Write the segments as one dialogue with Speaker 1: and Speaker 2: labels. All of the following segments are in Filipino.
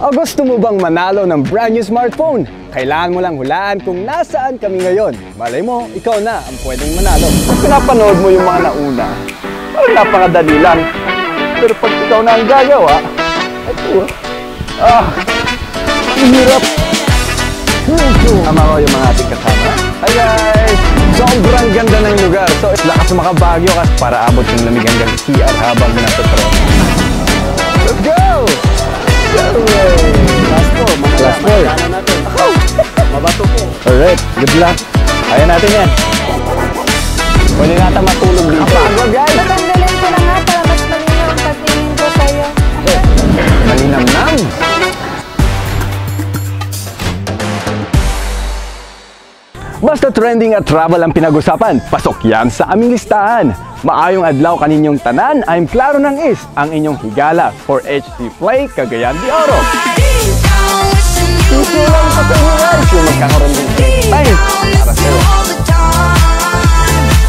Speaker 1: O gusto mo bang manalo ng brand new smartphone? Kailangan mo lang hulaan kung nasaan kami ngayon. Malay mo, ikaw na ang pwedeng manalo. Kung pinapanood mo yung mga nauna, napakadali lang. Pero pag ikaw na ang gagawa, ito, ang hirap. Tama ko yung mga ating kasama. Hi guys! Sobrang ganda ng lugar. So, lakas makabagyo kasi para abot yung lamig hanggang CR habang nasa trono. Let's go! Last four. Last four. Mabato po. Alright, good luck. Kaya natin yan. Pwede nata matulog dito. Kapagod guys!
Speaker 2: Tatanggalin ko na nga para mas malinaw ang pagtingin ko sa'yo.
Speaker 1: Malinam-nam! Basta trending at travel ang pinag-usapan, pasok yan sa aming listahan. Maayong adlaw kaninyong tanan, I'm Claro ng Is, ang inyong higala for HD Play Cagayan de Oro. Ito lang sa inyo guys, yung magkakaroon din time para sa'yo.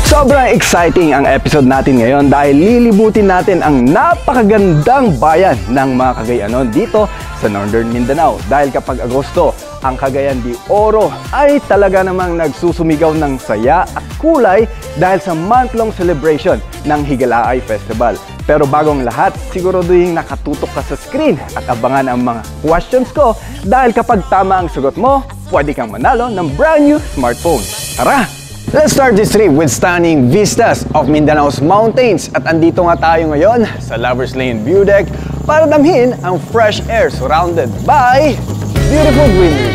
Speaker 1: Sobrang exciting ang episode natin ngayon dahil lilibutin natin ang napakagandang bayan ng mga Cagayanon dito sa Northern Mindanao. Dahil kapag Agosto, ang Cagayan de Oro ay talaga namang nagsusumigaw ng saya at kulay dahil sa month-long celebration ng Higalaay Festival. Pero bagong lahat, siguraduhin nakatutok ka sa screen at abangan ang mga questions ko dahil kapag tama ang sagot mo, pwede kang manalo ng brand new smartphone. Tara! Let's start this trip with stunning vistas of Mindanao's mountains. At andito nga tayo ngayon sa Lovers Lane View Deck para damhin ang fresh air surrounded by beautiful greenery.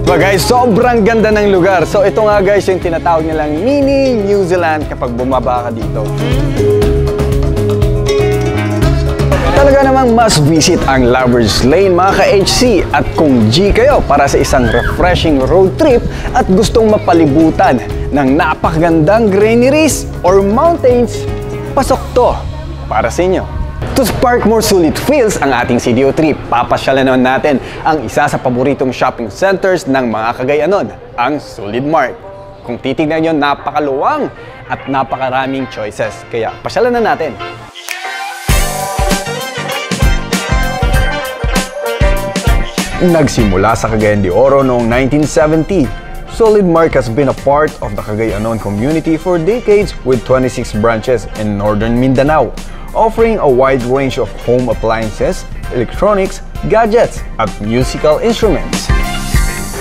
Speaker 1: Diba guys, sobrang ganda ng lugar. So ito nga guys yung tinatawag nilang mini New Zealand kapag bumaba ka dito. Talaga namang must visit ang Lovers Lane mga ka-HC. At kung G kayo para sa isang refreshing road trip at gustong mapalibutan ng napakagandang greeneries or mountains, pasok to para sa inyo. To spark more sulit feels ang ating CDO trip, papasyalan naman natin ang isa sa paboritong shopping centers ng mga Cagayanon, ang Solid Mart. Kung titignan nyo, napakaluwang at napakaraming choices, kaya pasyalan na natin. Nagsimula sa Cagayan de Oro noong 1970, Solid Mart has been a part of the Cagayanon community for decades with 26 branches in Northern Mindanao, offering a wide range of home appliances, electronics, gadgets, at musical instruments.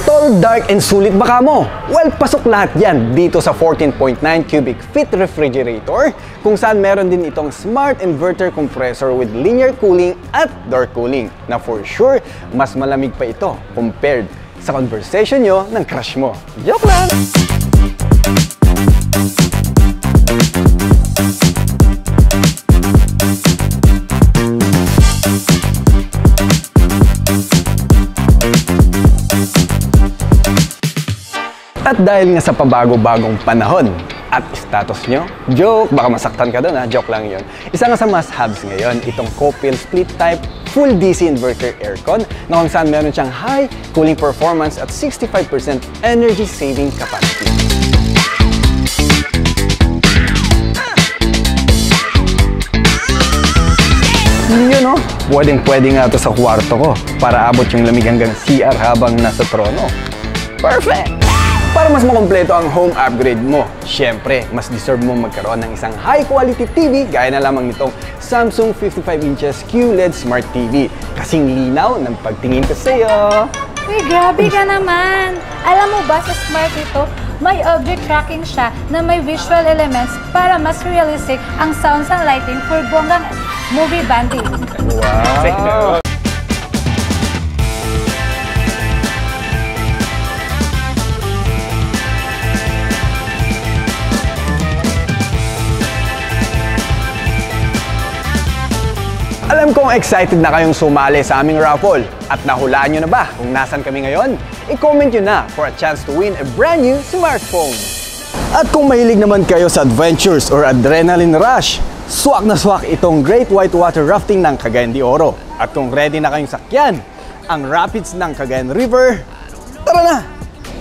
Speaker 1: Tall, dark, and sulit ba kamo? Well, pasok lahat yan dito sa 14.9 cubic feet refrigerator kung saan meron din itong smart inverter compressor with linear cooling at door cooling na for sure mas malamig pa ito compared sa conversation nyo ng crush mo. Joke lang! At dahil nga sa pabago-bagong panahon at status nyo, joke, baka masaktan ka doon ha, joke lang yun. Isa nga sa must-haves ngayon, itong Copil split type full DC inverter aircon na kung saan meron siyang high cooling performance at 65% energy saving capacity. Yun no, pwedeng-pwede nga ito sa kwarto ko para abot yung lamig hanggang CR habang nasa trono. Perfect! Para mas makompleto ang home upgrade mo, syempre, mas deserve mo magkaroon ng isang high-quality TV gaya na lamang nitong Samsung 55 inches QLED Smart TV. Kasing linaw ng pagtingin ko sa'yo.
Speaker 2: Uy, grabe ka naman! Alam mo ba sa Smart ito, may object tracking siya na may visual elements para mas realistic ang sounds and lighting for bonggang movie banding.
Speaker 1: Wow! Alam kong excited na kayong sumali sa aming raffle. At nahulaan nyo na ba kung nasan kami ngayon? I-comment nyo na for a chance to win a brand new smartphone. At kung mahilig naman kayo sa adventures or adrenaline rush, swak na swak itong Great Whitewater Rafting ng Cagayan de Oro. At kung ready na kayong sakyan ang rapids ng Cagayan River, tara na!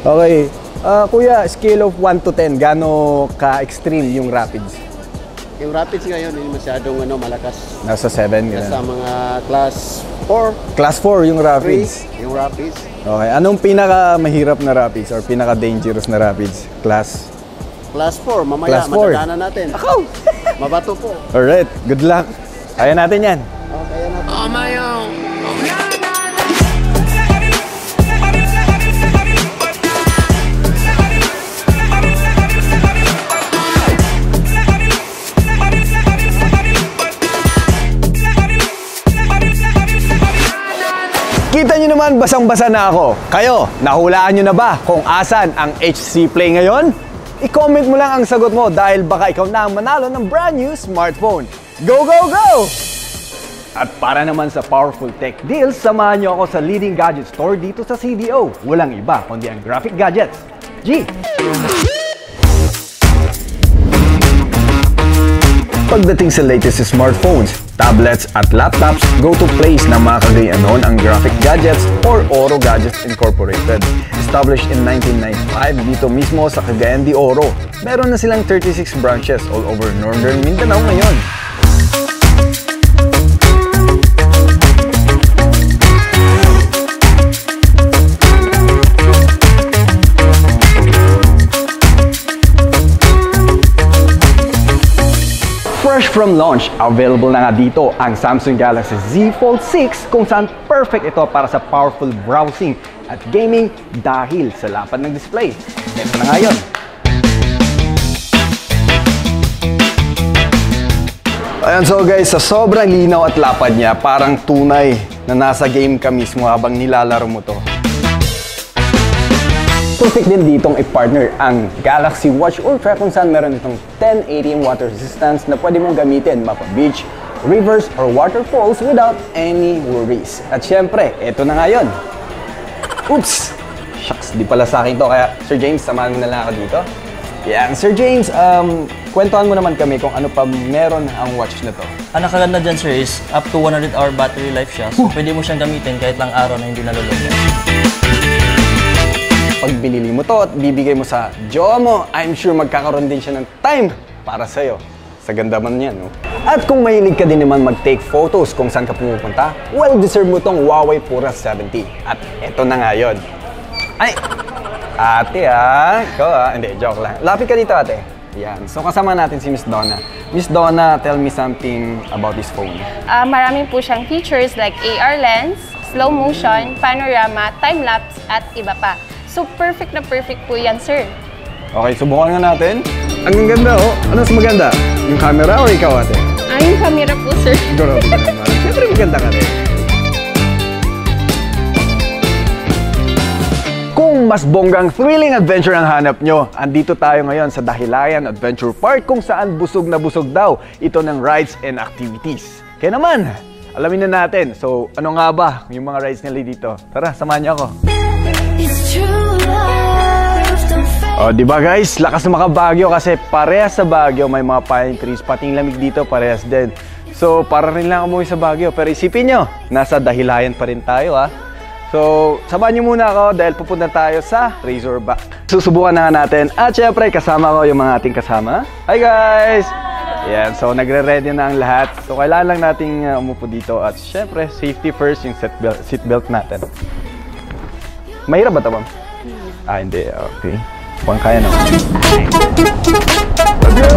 Speaker 1: Okay, kuya, scale of 1 to 10, gaano ka-extreme yung rapids?
Speaker 3: Yung Rapids ngayon, hindi masyadong malakas.
Speaker 1: Nasa 7,
Speaker 3: Nasa
Speaker 1: ganun.
Speaker 3: mga class 4,
Speaker 1: Class 4 yung
Speaker 3: 3,
Speaker 1: Rapids.
Speaker 3: yung Rapids.
Speaker 1: Okay, anong pinaka mahirap na Rapids or pinaka dangerous na Rapids? Class?
Speaker 3: Class 4, mamaya,
Speaker 1: Class 4.
Speaker 3: madadaanan natin.
Speaker 1: Ako!
Speaker 3: Mabato po.
Speaker 1: Alright, good luck. Kaya natin yan.
Speaker 3: Okay, natin.
Speaker 1: Kita nyo naman, basang-basa na ako. Kayo, nahulaan nyo na ba kung asan ang HTC Play ngayon? I-comment mo lang ang sagot mo dahil baka ikaw na ang manalo ng brand new smartphone. Go, go, go! At para naman sa powerful tech deals, samahan nyo ako sa leading gadget store dito sa CDO. Walang iba kundi ang Graphic Gadgets. G! Pagdating sa latest smartphones, tablets at laptops, go-to place ng mga kagayanon ang Graphic Gadgets or Oro Gadgets Incorporated. Established in 1995 dito mismo sa Cagayan de Oro. Meron na silang 36 branches all over Northern Mindanao ngayon. Fresh from launch, available na nga dito ang Samsung Galaxy Z Fold 6 kung saan perfect ito para sa powerful browsing at gaming dahil sa lapad ng display. Ito na nga yun. Ayan, so guys, sa sobrang linaw at lapad niya, parang tunay na nasa game ka mismo habang nilalaro mo to. Perfect din ditong i-partner ang Galaxy Watch Ultra kung saan meron itong 1080 water resistance na pwede mong gamitin mapa-beach, rivers, or waterfalls without any worries. At syempre, ito na nga yun. Oops! Shucks, di pala sa akin to. Kaya, Sir James, samahan mo na lang ako dito. Yan, Sir James, kwentuhan mo naman kami kung ano pa meron ang watch na to.
Speaker 4: Ang nakaganda dyan, sir, is up to 100-hour battery life siya. So, pwede mo siyang gamitin kahit lang araw na hindi nalulungin.
Speaker 1: Pag binili mo to at bibigay mo sa jowa mo, I'm sure magkakaroon din siya ng time para sa'yo. Sa ganda man yan, no? At kung mahilig ka din naman mag-take photos kung saan ka pumupunta, well, deserve mo tong Huawei Pura 70. At eto na nga yun. Ay! Ate, ikaw, hindi, joke lang. Lapit ka dito, ate. Yan. So, kasama natin si Miss Donna. Miss Donna, tell me something about this phone.
Speaker 5: Marami po siyang features like AR lens, slow motion, panorama, time-lapse, at iba pa. So, perfect na perfect po yan, sir.
Speaker 1: Okay, subukan nga natin. Ang ganda, oh. Ano mas maganda? Yung camera o ikaw, ate?
Speaker 5: Yung camera po, sir.
Speaker 1: Grabe ka naman. Siyempre maganda ka rin. Kung mas bonggang thrilling adventure ang hanap nyo, andito tayo ngayon sa Dahilayan Adventure Park kung saan busog na busog daw ito ng rides and activities. Kaya naman, alamin na natin. So, ano nga ba yung mga rides nila dito? Tara, samahan niyo ako. Oh, di ba guys? Lakas ng mga Baguio kasi parehas sa Baguio may mga pine trees, pating lamig dito parehas din. So, para rin lang umuwi sa Baguio. Pero isipin nyo, nasa Dahilayan pa rin tayo, ha? So, samahan nyo muna ako dahil pupunta tayo sa Razorback. Susubukan na nga natin. At syempre, kasama ko yung mga ating kasama. Hi guys! Yan, so nagre-ready na ang lahat. So, kailangan lang nating umupo dito. At syempre, safety first yung seatbelt natin. Mahirap ba ito, ma'am? Hindi. Okay. Mukhang kaya naman. Let's go!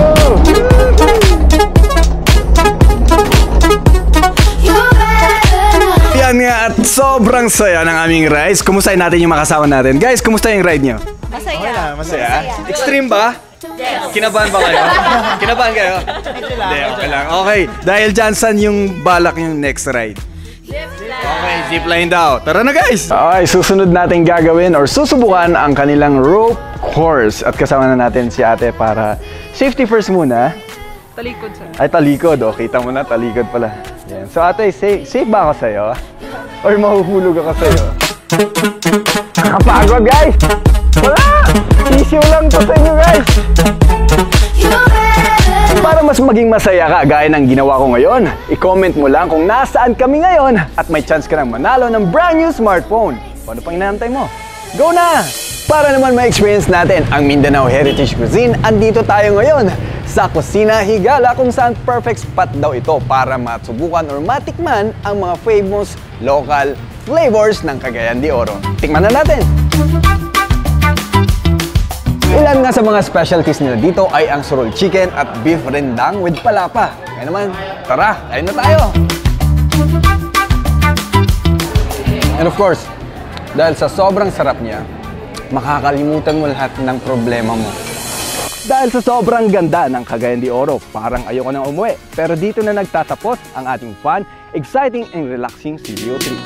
Speaker 1: Yan nga at sobrang saya ng aming rides. Kumustahin natin yung makasama natin. Guys, kumusta yung ride nyo?
Speaker 5: Masaya.
Speaker 1: Masaya? Extreme ba? Yes. Kinabahan ba kayo? Kinabahan kayo? Hindi, okay lang. Okay, dahil dyan, saan yung balak yung next ride? Okay, zipline daw. Tara na guys! Okay, susunod natin gagawin or susubukan ang kanilang rope course. At kasama na natin si ate para safety first muna.
Speaker 6: Talikod, sir.
Speaker 1: Ay, talikod. O, kita mo na, talikod pala. Yan. So ate, safe ba ako sa'yo? Or mahuhulog ako sa'yo? Nakapagod guys! Wala! Issue lang to sa inyo guys! Para mas maging masaya ka gaya ng ginawa ko ngayon, i-comment mo lang kung nasaan kami ngayon at may chance ka ng manalo ng brand new smartphone. Ano pang inaantay mo? Go na! Para naman ma-experience natin ang Mindanao Heritage Cuisine, andito tayo ngayon sa Kusina Higala kung saan perfect spot daw ito para masubukan or matikman ang mga famous local flavors ng Cagayan de Oro. Tikman na natin! Ilan nga sa mga specialties nila dito ay ang surol chicken at beef rendang with palapa. Kaya naman, tara, kain na tayo! And of course, dahil sa sobrang sarap niya, makakalimutan mo lahat ng problema mo. Dahil sa sobrang ganda ng Cagayan de Oro, parang ayoko nang umuwi. Pero dito na nagtatapos ang ating fun, exciting, and relaxing studio trip.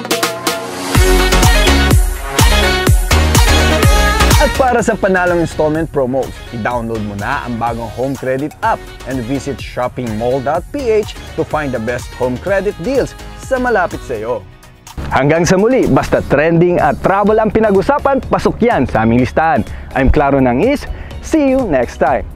Speaker 1: At para sa panalong installment promos, i-download mo na ang bagong home credit app and visit shoppingmall.ph to find the best home credit deals sa malapit sa iyo. Hanggang sa muli, basta trending at travel ang pinag-usapan, pasok yan sa aming listahan. I'm Claro Nangis. See you next time.